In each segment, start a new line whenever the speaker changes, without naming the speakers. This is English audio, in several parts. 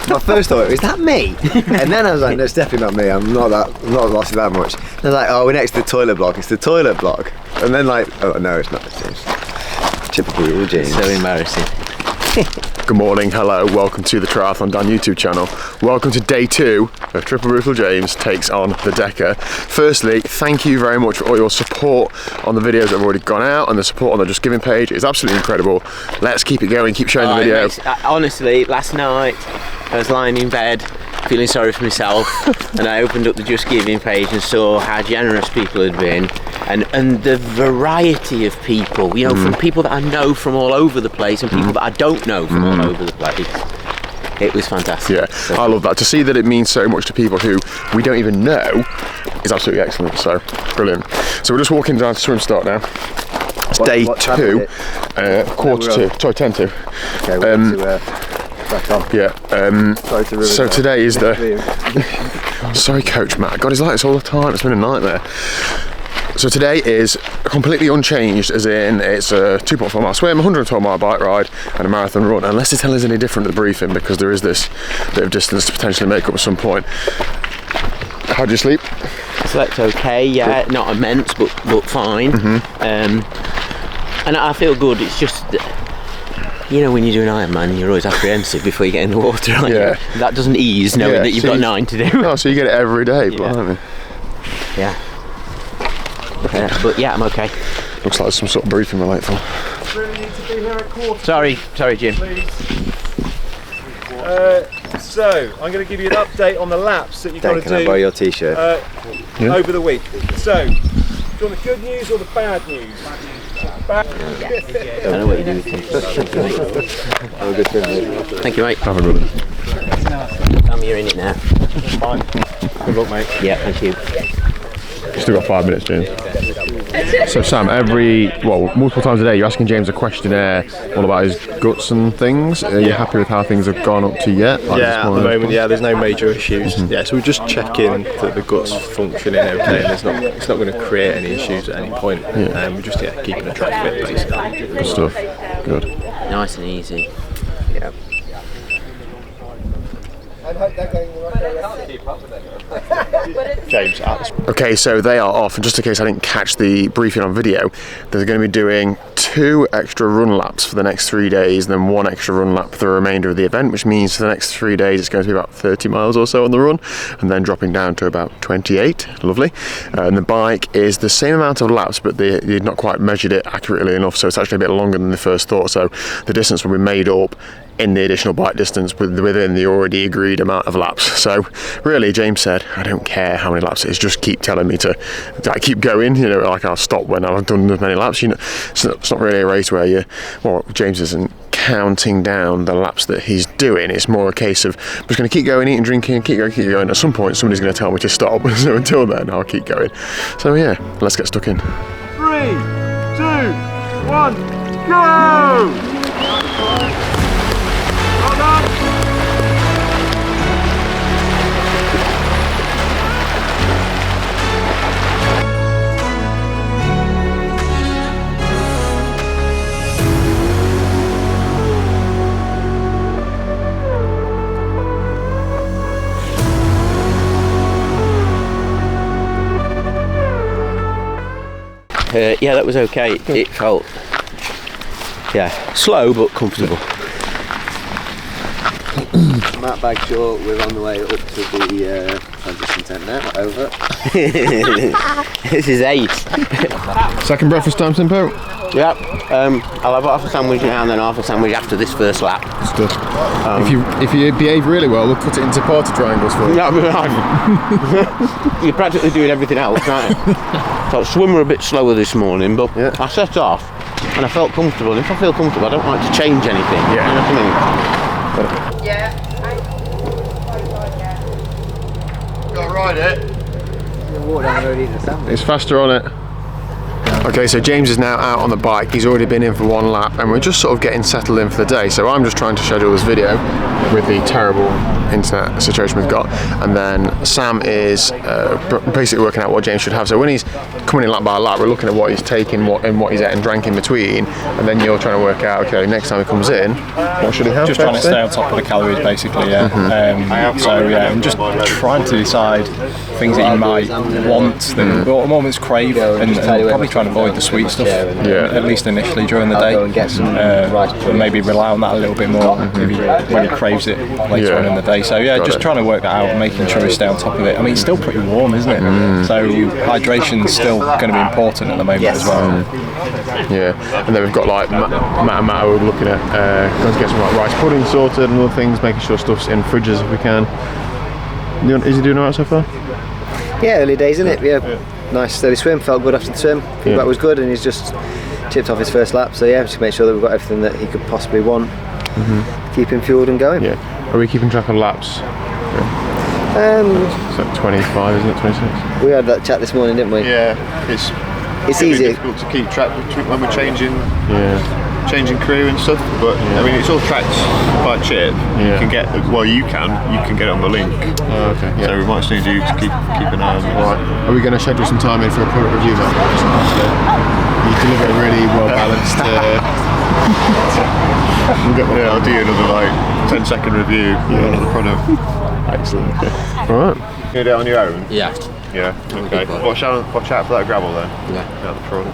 my first thought, is that me? And then I was like, no, it's definitely not me. I'm not lost that much. And I was like, oh, we're next to the toilet block. It's the toilet block. And then like, oh no, it's not. It's typical James.
So embarrassing.
Good morning, hello, welcome to the TriathlonDan YouTube channel. Welcome to day 2 of Triple Brutal James takes on the Deca. Firstly, thank you very much for all your support on the videos that have already gone out and the support on the Just Giving page. It's absolutely incredible. Let's keep it going, keep showing the video.
Honestly, last night I was lying in bed feeling sorry for myself and I opened up the Just Giving page and saw how generous people had been and the variety of people, you know, from people that I know from all over the place and people that I don't know from all over the place. It was fantastic.
Yeah, so I love that. To see that it means so much to people who we don't even know is absolutely excellent, so brilliant. So we're just walking down to swim start now. It's day 2, quarter to, sorry, 10 to.
Okay, we're back on.
Yeah, so today is the... Sorry Coach Matt, God, he's like this all the time, it's been a nightmare. So today is completely unchanged, as in it's a 2.4 mile swim, 112 mile bike ride and a marathon run, unless they tell us any different at the briefing, because there is this bit of distance to potentially make up at some point. How'd you sleep?
Slept okay, yeah, good. Not immense, but fine. And I feel good. It's just, you know, when you do an Ironman, you're always apprehensive before you get in the water, aren't you? That doesn't ease knowing that you've got 9 to do.
Oh, so you get it every day, blimey.
Yeah. But yeah, I'm okay.
Looks like some sort of briefing we're late for.
Really need to be here at quarter.
Sorry Jim.
So, I'm going to give you an update on the laps that you've got to do.
Can I borrow your t-shirt?
Over the week. So, do you want the good news or the bad news?
I know what you do with things.
Oh, good film, mate.
Thank you, mate.
Have a good one.
Tell me you're in it now.
Fine. Good luck, mate.
Yeah, thank you.
Still got 5 minutes, James. So Sam, multiple times a day, you're asking James a questionnaire all about his guts and things. Are you happy with how things have gone up to yet? Like
at the moment, there's no major issues. Yeah, so we're just checking that the guts functioning okay, and it's not going to create any issues at any point. We're just keeping a track of it, basically.
Good stuff. Good.
Nice and easy.
Yeah.
James,
okay, so they are off, and just in case I didn't catch the briefing on video, they're going to be doing 2 extra run laps for the next 3 days, and then 1 extra run lap for the remainder of the event, which means for the next 3 days it's going to be about 30 miles or so on the run, and then dropping down to about 28. Lovely. And the bike is the same amount of laps, but they'd not quite measured it accurately enough, so it's actually a bit longer than they first thought, so the distance will be made up in the additional bike distance within the already agreed amount of laps. So really, James said, I don't care how many laps it is, just keep telling me to keep going, you know, like I'll stop when I've done as many laps, you know. So it's not really a race where James isn't counting down the laps that he's doing. It's more a case of I'm just going to keep going, eating, drinking, keep going. At some point somebody's going to tell me to stop, so until then I'll keep going. So yeah, let's get stuck in.
3, 2, 1, go!
Yeah, that was okay. It felt, slow but comfortable.
Matt Bagshaw, we're on the way up to the transition tent now. Over.
This is 8.
Second breakfast time, Simpo?
Yeah. I'll have half a sandwich now and then half a sandwich after this first lap.
Stuff. If you behave really well, we'll cut it into quarter triangles for you.
That'll be right. You're practically doing everything else, aren't you? So I swim a bit slower this morning, but I set off and I felt comfortable. And if I feel comfortable, I don't like to change anything. You know what I mean?
Got to ride it.
Walk down the road eating a sandwich.
It's faster on it. Okay, so James is now out on the bike. He's already been in for one lap and we're just sort of getting settled in for the day. So I'm just trying to schedule this video with the terrible internet situation we've got. And then Sam is basically working out what James should have. So when he's coming in lap by lap, we're looking at what he's taken and what he's ate and drank in between. And then you're trying to work out, okay, next time he comes in, what should he have?
Just trying to stay on top of the calories, basically, yeah. I'm just trying to decide things that you might want, that at moments crave, and probably trying to avoid the sweet stuff, at least initially during the day. Maybe rely on that a little bit more when he craves it later on in the day. So just trying to work that out, making sure we stay on top of it. I mean, it's still pretty warm, isn't it? So hydration's still going to be important at the moment as well.
Yeah, and then we've got like Matt and Matt are looking at going to get some like rice pudding sorted and other things, making sure stuff's in fridges if we can. Is he doing alright so far?
Yeah, early days, isn't it? Yeah. Nice steady swim, felt good after the swim. Feedback was good, and he's just tipped off his first lap. So yeah, just make sure that we've got everything that he could possibly want. Keep him fueled and going.
Yeah. Are we keeping track of laps? It's like 25, isn't it? 26?
We had that chat this morning, didn't we?
Yeah, it's
easy.
difficult to keep track when we're changing crew and stuff. But I mean, it's all tracked by chip. You can get it on the link.
Oh, okay. Yeah.
So we might just need you to keep an eye on it.
Right. Are we going to schedule some time in for a product review then? You deliver a really well balanced.
I'll do another like 10-second review of the product.
Excellent. All right.
You do it on your own?
Yeah.
Yeah. Okay. Watch out for that gravel then.
Yeah.
Down the front.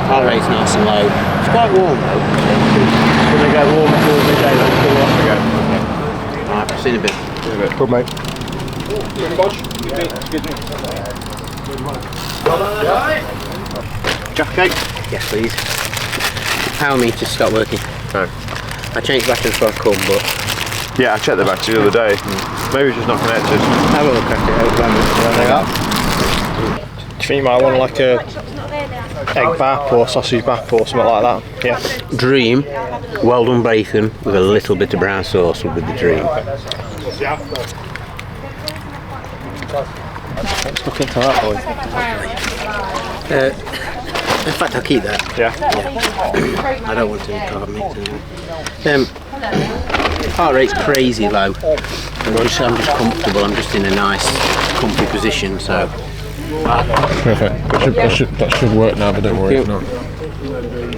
Heart rate's nice and low. It's quite warm though.
When they get warmer towards the day, they'll cool off again.
Alright, I've seen a bit.
Good, mate.
Jack cake?
Yes, please. Power meter stopped working.
No.
I changed batteries before I come, but
Yeah, I checked the battery the other day. Maybe it's just not connected.
have a look at it.
Do you think you might want like a egg bap or sausage bap or something like that? Yeah.
Dream, well done bacon with a little bit of brown sauce would be the dream.
Let's look into that, boy.
In fact, I'll keep that.
Yeah.
I don't want to carb mix anymore. Heart rate's crazy low. I'm just comfortable. I'm just in a nice, comfy position. So
Perfect. That should work now, but don't worry if not.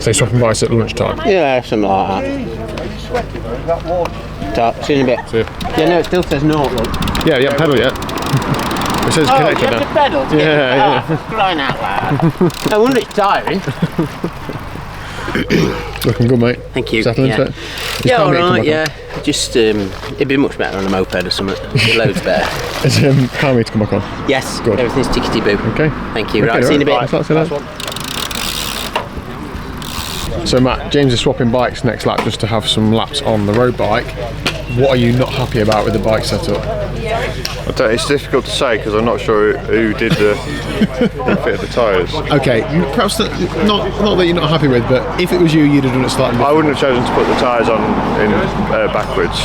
Say swapping bikes at lunchtime.
yeah, something like that. See you in a bit.
See you.
Yeah, no, it still says no. Look.
Yeah, pedal yet. It says connected
you have
now.
to pedal to get
Yeah.
crying out loud. No wonder it's tiring.
Looking good, mate.
Thank you.
Settle into
Yeah.
it.
Yeah, alright, yeah. Just, it'd be much better on a moped or something. Loads better.
Is car meter come back on?
Yes,
Good.
everything's tickety-boo.
Okay.
Thank you.
Okay,
Right, see you in a bit.
Nice one. So Matt, James is swapping bikes next lap just to have some laps on the road bike. What are you not happy about with the bike setup?
It's difficult to say because I'm not sure who did who fitted the tyres.
Okay, perhaps not that you're not happy with, but if it was you, you'd have done it slightly
I
different.
wouldn't have chosen to put the tyres on in backwards,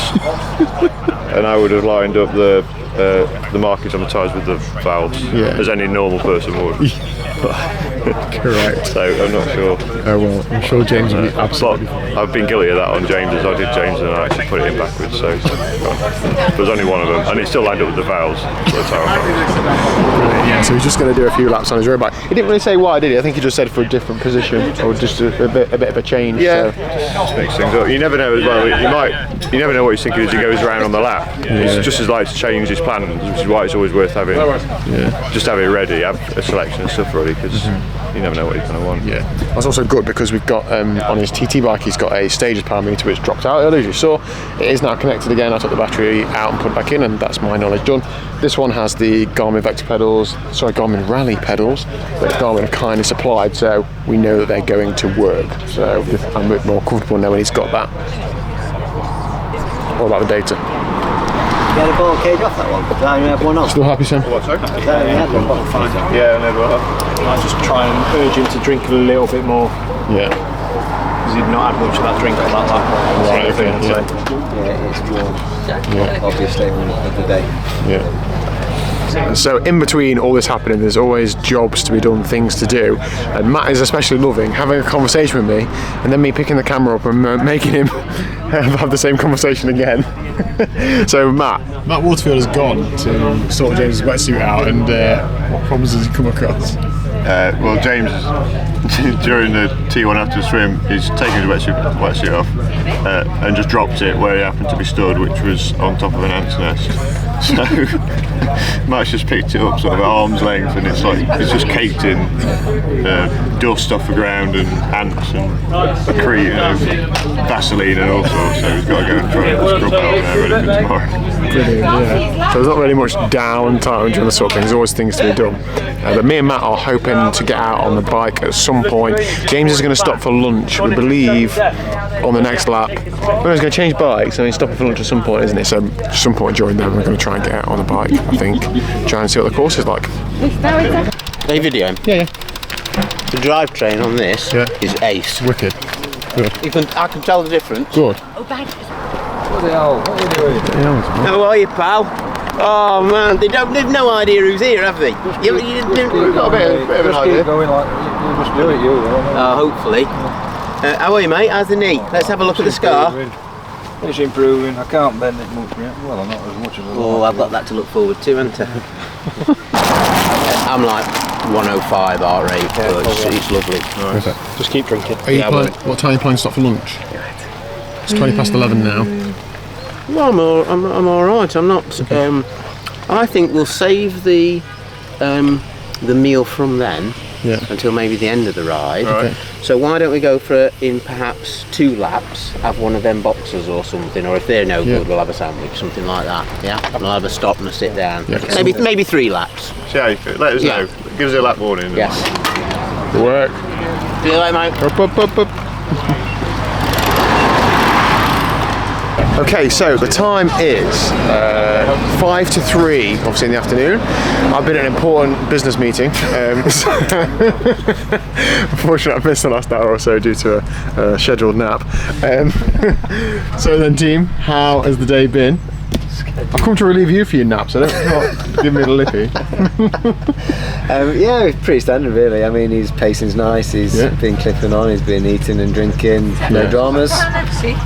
and I would have lined up the markings on the tyres with the valves, as any normal person would.
Correct.
So I'm not sure.
Oh well, I'm sure James would be absolutely.
I've been guilty of that on James's. I did James and I actually put it in backwards. So there's only one of them, and it still lined up with the valves.
Yeah, so he's just going to do a few laps on his road bike. He didn't really say why, did he? I think he just said for a different position or just a bit of a change.
Yeah,
So.
just mix things up. You never know as well. You never know what he's thinking as he goes around on the lap. It's just as likely to change his plans, which is why it's always worth having. Just have it ready, have a selection of stuff ready, because you never know what he's going to want.
Yeah, that's also good because we've got on his TT bike he's got a stages power meter which dropped out earlier, as you saw. It is now connected again. I took the battery out and put it back in, and that's my knowledge done. This one has the Garmin Vector pedals, Garmin Rally pedals that Garmin have kindly supplied, so we know that they're going to work. So I'm a bit more comfortable knowing he's got that. What about the data?
You had a ball cage off that one? Did I only have one on?
Still happy, Sam?
What's that?
Did I only have one bottle cage on?
Yeah, never.
I just try and urge him to drink a little bit more
Yeah.
because he'd not had much of that drink on that lap.
Right, okay,
Yeah, it's warm. Obviously, of the day.
Yeah. And so in between all this happening, there's always jobs to be done, things to do. And Matt is especially loving having a conversation with me, and then me picking the camera up and making him have the same conversation again. So Matt Waterfield has gone to sort James' wetsuit out, and what problems has he come across?
Well, James, during the T1 after the swim, he's taken his wetsuit off and just dropped it where he happened to be stood, which was on top of an ant's nest. So Matt's just picked it up sort of at arm's length, and it's just caked in dust off the ground and ants and crete and Vaseline and all sorts. So he's got to go and try and scrub it out now ready for tomorrow.
Brilliant, yeah. So there's not really much downtime during the sort of thing. There's always things to be done. But me and Matt are hoping to get out on the bike at some point. James is going to stop for lunch, we believe, on the next lap. We're going to change bikes, so he's stopping for lunch at some point, isn't it? So at some point during then we're going to try and get out on the bike, I think. Try and see what the course is like.
Hey, video.
Yeah.
The drivetrain on this is ace.
Wicked. Good.
I can tell the difference.
Good.
What the hell? What are you doing?
How are you, pal? Oh man, they've no idea who's here, have they? We've
got a bit of an idea.
Keep going like you just do it, you.
Hopefully. How are you, mate? How's the knee? Let's have a look at the scar.
It's improving. I can't bend it much yet. Well, not as much as I
Oh, I've got that to look forward to, haven't I? I'm like 105 heart rate, but it's lovely.
Nice.
Just keep drinking.
What time are you planning to stop for lunch? It's 20 past 11 now.
Well, I'm all right. I'm not. I think we'll save the meal from then until maybe the end of the ride.
Right.
So why don't we go for in perhaps 2 laps? Have one of them boxes or something, or if they're no good, we'll have a sandwich, something like that. Yeah, we'll have a stop and a sit down. Yeah, maybe 3 laps.
See how you feel. Let us know. Give us a lap warning.
Yes.
Good work.
See you later, mate.
Up. Okay, so the time is 5 to 3, obviously in the afternoon. I've been at an important business meeting. Unfortunately, I've missed the last hour or so due to a scheduled nap. So then, team, how has the day been? I've come to relieve you for your naps, so don't give me the lippy.
Yeah, it's pretty standard really. I mean, his pacing's nice, he's been clipping on, he's been eating and drinking, no dramas.
I think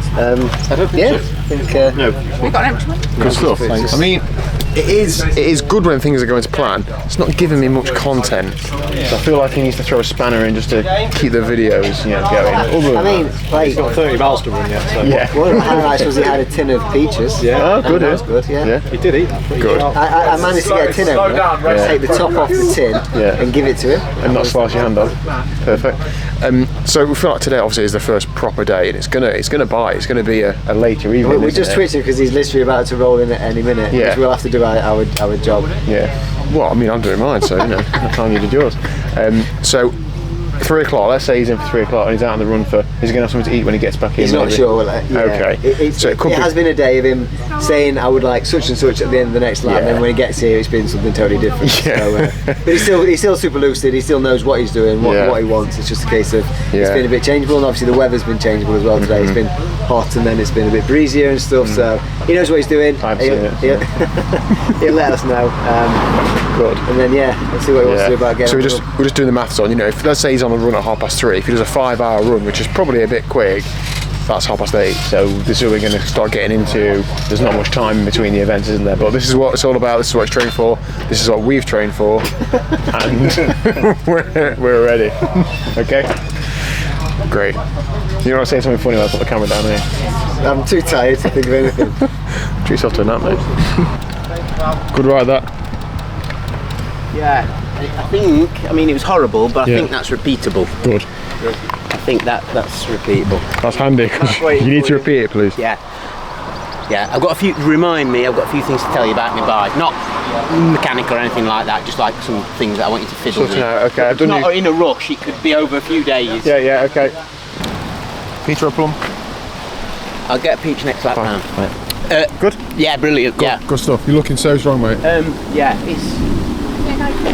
no.
we got an empty one.
Good stuff, thanks. I mean, it is good when things are going to plan. It's not giving me much content, so I feel like he needs to throw a spanner in just to keep the videos, going.
I mean, like,
got 30 miles to run yet, so.
One of the highlights was he had a tin of peaches.
Oh, good.
That was good, yeah.
He did eat that.
Good.
I managed to get a tin opener, take the top off the tin and give it to him.
And not slice your hand off. Perfect. So we feel like today obviously is the first proper day, and it's gonna bite. It's gonna be a later evening.
We're just twitching because he's literally about to roll in at any minute. Which we'll have to do our job.
Yeah. Well, I mean, I'm doing mine, so what time you did yours? So 3 o'clock. Let's say he's in for 3 o'clock and he's out on the run for. Is he gonna have something to eat when he gets back in?
He's not sure.
Okay.
It has been a day of him saying I would like such and such at the end of the next lap, and then when he gets here, it's been something totally different. So, but he's still super lucid. He still knows what he's doing, what he wants. It's just a case of it's been a bit changeable, and obviously the weather's been changeable as well today. It's been hot and then it's been a bit breezier and stuff. So he knows what he's doing. He'll let us know. Good. And then let's see what he wants to do about getting.
So we're just doing the maths on. If let's say he's on the run at 3:30, if he does a 5-hour run, which is probably a bit quick, that's 8:30. So this is what we're going to start getting into. There's not much time in between the events, isn't there? But this is what it's all about. This is what it's trained for. This is what we've trained for, and we're ready. Okay. Great. You're not saying something funny when I put the camera down here.
I'm too tired to think of anything.
Treat yourself to a nap, mate. Good ride, that.
Yeah, I mean it was horrible, but I think that's repeatable.
Good.
I think that's repeatable.
That's handy, because you need to repeat it, please.
Yeah, I've got a few things to tell you about my bike. Not mechanic or anything like that, just like some things that I want you to fiddle with.
Okay, I've done
not in a rush, it could be over a few days.
Yeah, okay. Peach or a plum?
I'll get a peach next lap round.
Right.
Good? Yeah, brilliant,
Good stuff. You're looking so strong, mate.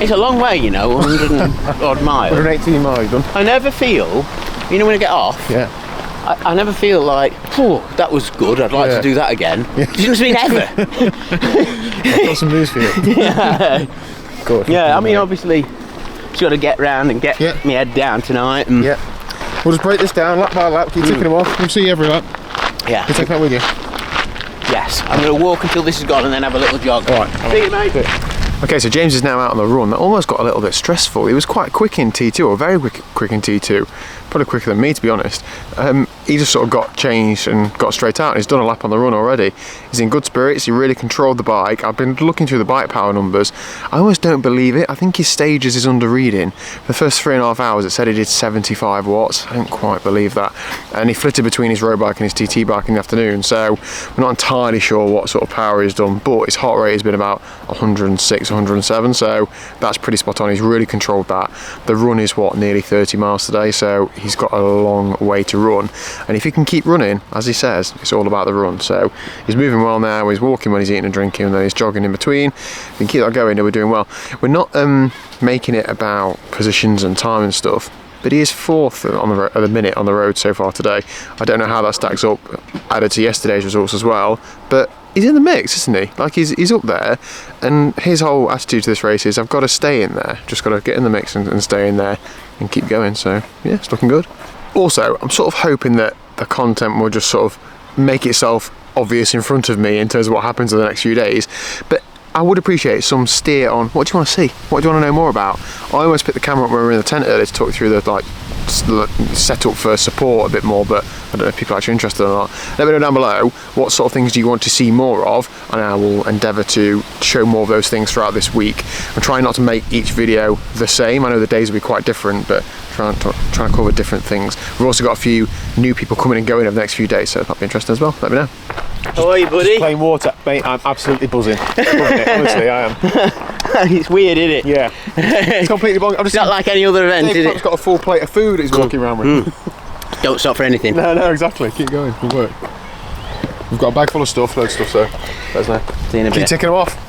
It's a long way, 100 and odd miles.
118 miles, done.
I never feel, when I get off, I never feel like, oh, that was good, I'd like to do that again. It doesn't mean ever.
I've got some news for you.
Yeah.
Good.
Yeah, I mean, obviously, just got to get round and get my head down tonight. And
We'll just break this down lap by lap, keep ticking them off. We'll see you every lap.
Yeah.
You take that with you?
Yes, I'm going to walk until this is gone and then have a little jog.
All right.
See you, mate.
Okay, so James is now out on the run. That almost got a little bit stressful. He was quite quick in T2, or very quick in T2. Probably quicker than me, to be honest. He just sort of got changed and got straight out. He's done a lap on the run already. He's in good spirits. He really controlled the bike. I've been looking through the bike power numbers. I almost don't believe it. I think his stages is under reading. For the first 3.5 hours, it said he did 75 watts. I don't quite believe that. And he flitted between his road bike and his TT bike in the afternoon. So we're not entirely sure what sort of power he's done, but his heart rate has been about 106, 107. So that's pretty spot on. He's really controlled that. The run is what, nearly 30 miles today. So he's got a long way to run, and if he can keep running, as he says, it's all about the run. So he's moving well now. He's walking when he's eating and drinking, and then he's jogging in between. If we can keep that going, then we're doing well. We're not making it about positions and time and stuff, but he is 4th on the at the minute on the road so far today. I don't know how that stacks up added to yesterday's results as well, but he's in the mix, isn't he? Like he's up there, and his whole attitude to this race is, I've got to stay in there, just got to get in the mix and stay in there and keep going. So yeah, it's looking good. Also, I'm sort of hoping that the content will just sort of make itself obvious in front of me in terms of what happens in the next few days, but I would appreciate some steer on what do you want to see, what do you want to know more about. I almost picked the camera up when we were in the tent earlier to talk through the setup for support a bit more, but I don't know if people are actually interested or not. Let me know down below what sort of things do you want to see more of, and I will endeavour to show more of those things throughout this week. I'm trying not to make each video the same. I know the days will be quite different, but trying to cover different things. We've also got a few new people coming and going over the next few days, so that'll be interesting as well. Let me know.
How are you, buddy?
Just plain water, mate. I'm absolutely buzzing. Honestly, I am.
It's weird, isn't it?
Yeah. It's completely bonkers.
It's not like any other event, is it?
He's got a full plate of food he's walking around with.
Don't stop for anything.
No, exactly. Keep going. Good work. We've got a bag full of stuff, loads of stuff, so there's no.
See you in a bit.
Keep ticking them off.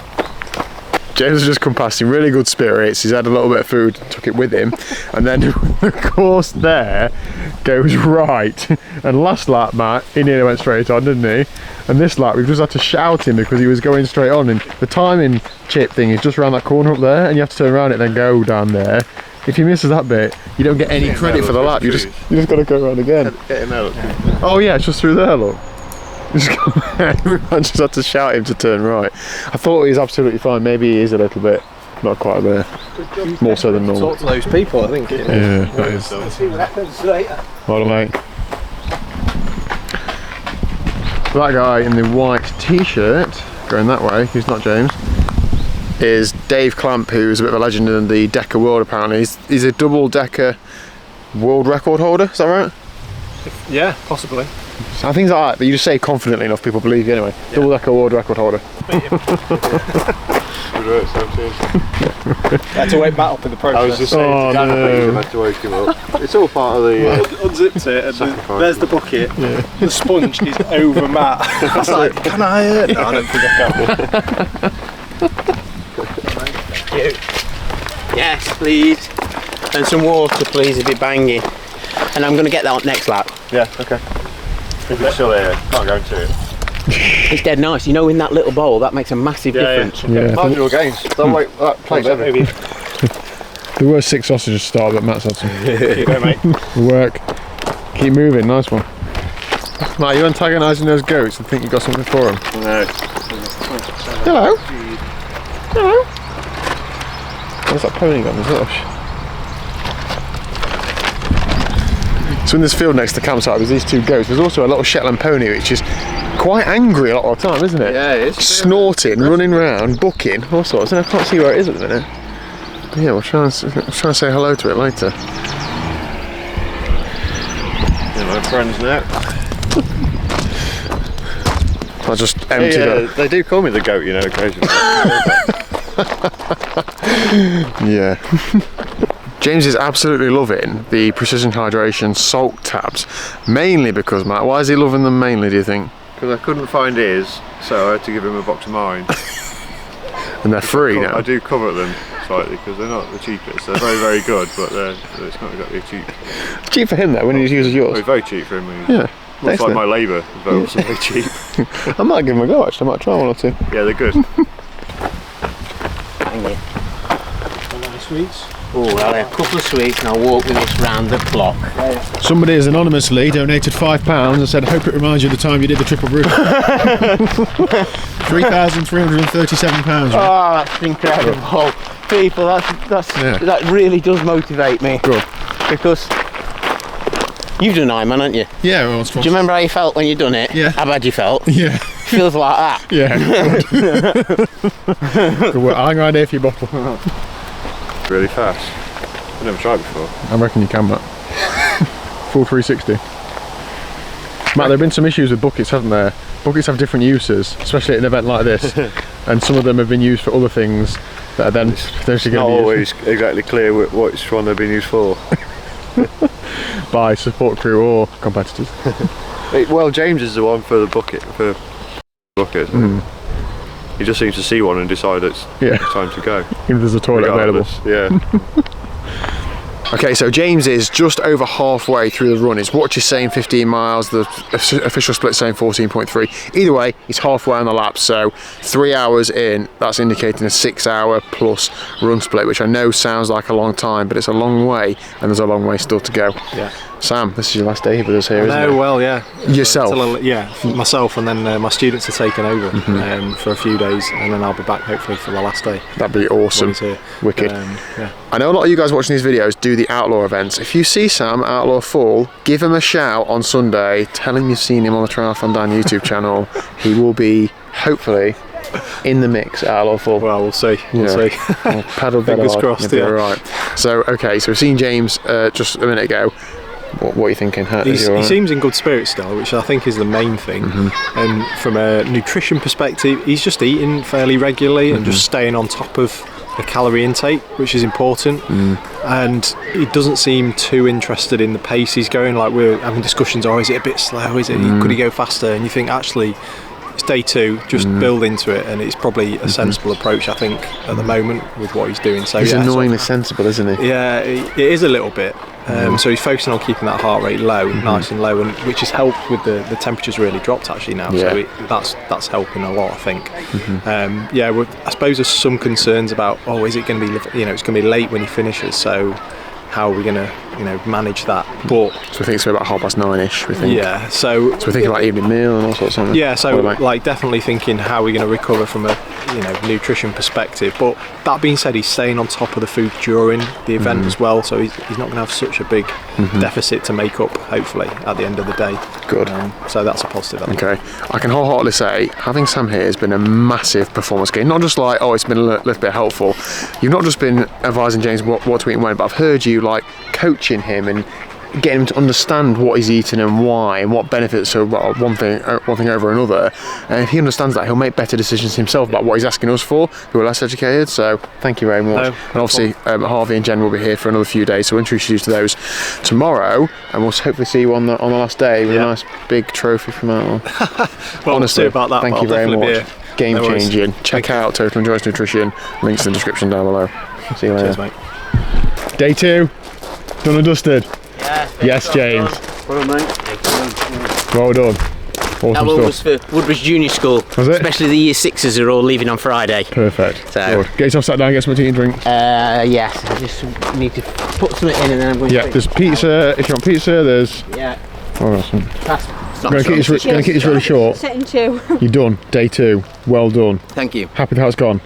James has just come past in really good spirits. He's had a little bit of food, took it with him, and then the course there goes right. And last lap, Matt, he nearly went straight on, didn't he? And this lap, we've just had to shout him because he was going straight on. And the timing chip thing is just around that corner up there, and you have to turn around it and then go down there. If he misses that bit, you don't get any credit for the lap. You just got to go around again. Oh yeah, it's just through there, look. I just had to shout him to turn right. I thought he was absolutely fine. Maybe he is a little bit not quite there. More so than normal.
Talk to those people, I think.
Yeah, that is.
See what happens later.
Well, mate. That guy in the white t-shirt, going that way, who's not James, is Dave Clamp, who's a bit of a legend in the Deca world apparently. He's a double Deca world record holder, is that right?
Yeah, possibly.
So things like that, but you just say confidently enough, people believe you anyway. Yeah. Double Deca world record holder.
I had to wake Matt up in the process.
I was just saying to Dan, I had to wake him up. It's all part of the...
Unzipped it, and there's the bucket. Yeah. The sponge is over Matt. I was like, can I? No, I don't think I can.
Thank you. Yes, please. And some water, please, if you're banging. And I'm going to get that on next lap.
Yeah, okay.
If it's still here, can't go into it.
It's dead nice. You know, in that little bowl, that makes a massive difference.
Yeah.
Marginal gains. Don't wait that place heavy.
There were 6 sausages to start, but Matt's had some.
Keep going, mate.
Good work. Keep moving, nice one. Matt, are you antagonising those goats and think you got something for them?
No.
Hello. Hello. Where's that pony gone? So in this field next to the campsite, there's these 2 goats. There's also a little Shetland pony, which is quite angry a lot of the time, isn't it?
Yeah, it is.
Snorting, running around, bucking, all sorts. And I can't see where it is at the minute. But yeah, we'll try and say hello to it later.
They're my friends now.
I just emptied it.
They do call me the goat, you know, occasionally.
Yeah. James is absolutely loving the Precision Hydration salt tabs, mainly because, Matt, why is he loving them mainly, do you think?
Because I couldn't find his, so I had to give him a box of mine.
And they're free now.
I do cover them, slightly because they're not the cheapest. They're very, very good, but it's not exactly cheap.
It's cheap for him though when he uses yours.
Oh, it's very cheap for him.
Yeah.
Looks like my labour, but also very cheap.
I might give them a go actually. I might try one or two.
Yeah, they're good.
Thank you.
Sweets.
Oh, I'll have a couple of sweets and I'll walk with this round the clock.
Somebody has anonymously donated £5 and said, "Hope it reminds you of the time you did the triple route." £3,337.
Oh, that's incredible. People, that really does motivate me.
Good.
Because you've done Ironman, haven't you?
Yeah, well, it's
Do you remember how you felt when you done it?
Yeah.
How bad you felt?
Yeah.
Feels like that.
Yeah. Good work. Hang right here for your bottle.
Really fast. I've never tried before.
I reckon you can, Matt. Full 360. Matt, there have been some issues with buckets, haven't there? Buckets have different uses, especially at an event like this, and some of them have been used for other things that are then potentially
Not
going to be
always exactly clear which one they've been used for.
by support crew or competitors.
Well, James is the one for the bucket. He just seems to see one and decide it's time to go.
If there's a toilet available.
Yeah.
Okay, so James is just over halfway through the run. His watch is saying 15 miles, the official split saying 14.3. Either way, he's halfway on the lap, so 3 hours in, that's indicating a 6 hour plus run split, which I know sounds like a long time, but it's a long way, and there's a long way still to go.
Yeah.
Sam, this is your last day with us here, isn't it?
Well, yeah.
Yourself?
Myself, and then my students are taking over for a few days, and then I'll be back hopefully for the last day.
That'd be awesome. Wicked.
Yeah.
I know a lot of you guys watching these videos do the Outlaw events. If you see Sam at Outlaw Fall, give him a shout on Sunday, tell him you've seen him on the TriathlonDan YouTube channel. He will be, hopefully, in the mix at Outlaw Fall.
Well, we'll see. We'll see.
Paddle better
Fingers
hard.
crossed,
You'll be alright. So, okay, so we've seen James just a minute ago. What are you thinking?
He seems in good spirits still, which I think is the main thing. And from a nutrition perspective, he's just eating fairly regularly and just staying on top of the calorie intake, which is important. And he doesn't seem too interested in the pace he's going. Like, we're having discussions, is it a bit slow? Could he go faster? And you think, actually, it's day 2, just build into it, and it's probably a sensible approach, I think, at the moment with what he's doing. So
he's annoyingly sensible, isn't he?
Yeah, it is a little bit. So he's focusing on keeping that heart rate low, nice and low, and which has helped with the temperatures really dropped actually now. So that's helping a lot, I think. I suppose there's some concerns about is it going to be it's going to be late when he finishes. So how are we going to manage that? But
so we think it's about 9:30ish. We think.
Yeah. So
we're thinking about evening meal and all sorts of things.
Yeah. So like definitely thinking how we're going to recover from a nutrition perspective. But that being said, he's staying on top of the food during the event as well. So he's not going to have such a big deficit to make up. Hopefully at the end of the day.
Good.
So that's a positive.
Okay. I can wholeheartedly say having Sam here has been a massive performance gain. Not just like it's been a little bit helpful. You've not just been advising James what to eat and when, but I've heard you like coaching him and getting him to understand what he's eating and why and what benefits are one thing over another. And if he understands that, he'll make better decisions himself about what he's asking us for, who are less educated. So thank you very much. And obviously Harvey and Jen will be here for another few days, so we'll introduce you to those tomorrow, and we'll hopefully see you on the last day with a nice big trophy from Outlaw.
Well,
honestly,
we'll see about that,
thank you very much. Game changing. Check out Total Endurance Nutrition. Links in the description down below. See you later.
Cheers, mate.
Day 2, done and dusted. Yes, James.
Well done, mate.
Well done. Awesome
That one was for Woodbridge Junior School.
Was it?
Especially the Year 6s are all leaving on Friday.
Perfect.
So.
Good. Get yourself sat down, get something to eat and drink.
Yes, I just need to put something in and then I'm going to
there's pizza. If you want pizza, there's...
Yeah.
Oh, awesome.
I'm
going to keep this really short.
Setting 2.
You're done. Day 2. Well done.
Thank you.
Happy with how it's gone?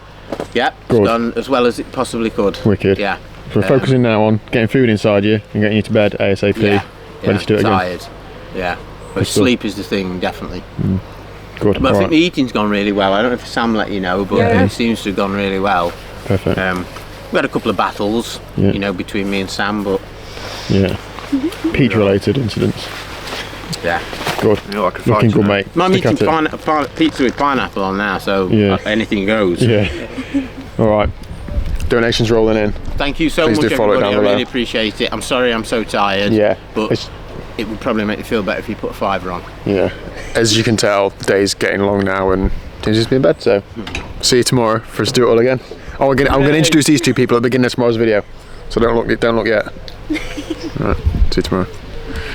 Yeah,
good.
It's gone as well as it possibly could.
Wicked.
Yeah.
So we're focusing now on getting food inside you and getting you to bed ASAP. Ready to do it
tired.
again.
Yeah. But sleep is the thing, definitely.
Good.
But I think the eating's gone really well. I don't know if Sam let you know, but it seems to have gone really well.
Perfect.
We had a couple of battles, between me and Sam, but...
Yeah. Peach-related incidents.
Yeah.
Good. Looking good, mate.
I'm eating pizza with pineapple on now, so anything goes.
Yeah. All right. Donations rolling in.
Thank you so much, everybody. I really appreciate it. I'm sorry I'm so tired.
Yeah.
But it would probably make you feel better if you put a £5 on.
Yeah. As you can tell, the day's getting long now and James is in bed, so see you tomorrow for us to do it all again. Oh, I'm going to introduce these two people at the beginning of tomorrow's video. So don't look yet. All right, see you tomorrow.